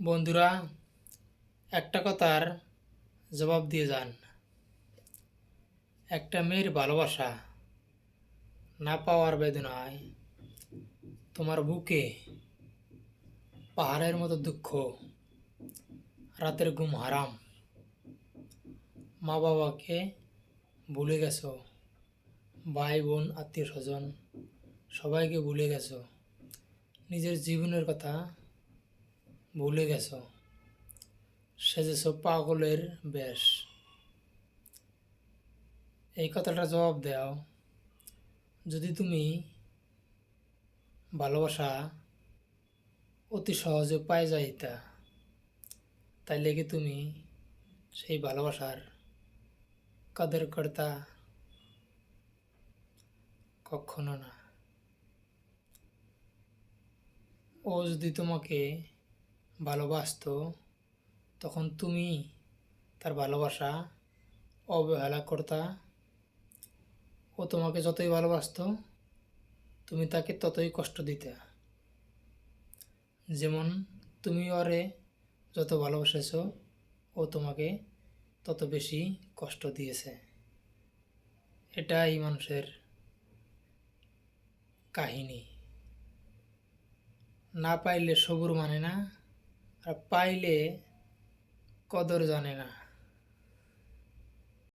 বন্ধুরা, একটা কথার জবাব দিয়ে যান। একটা মেয়ের ভালোবাসা না পাওয়ার বেদনায় তোমার বুকে পাহাড়ের মতো দুঃখ, রাতের ঘুম হারাম। মা বাবাকে ভুলে গেছো, ভাই বোন আত্মীয় স্বজন সবাইকে ভুলে গেছো, নিজের জীবনের কথা ভুলে গেছো, সেজেছো পাগলের বেশ। এই কথাটা জবাব দাও, যদি তুমি ভালোবাসা অতি সহজে পাই যাইতা, তাইলে কি তুমি সেই ভালোবাসার কদর করতা? কখনো না। ও যদি তোমাকে ভালোবাসতো, তখন তুমি তার ভালোবাসা অবহেলা করতা। ও তোমাকে যতই ভালোবাসতো, তুমি তাকে ততই কষ্ট দিতে। যেমন তুমি ওরে যত ভালোবাসেছ, ও তোমাকে তত বেশি কষ্ট দিয়েছে। এটাই মানুষের কাহিনী। না পাইলে সবুর মানে না, আর পাইলে কদর জানে না।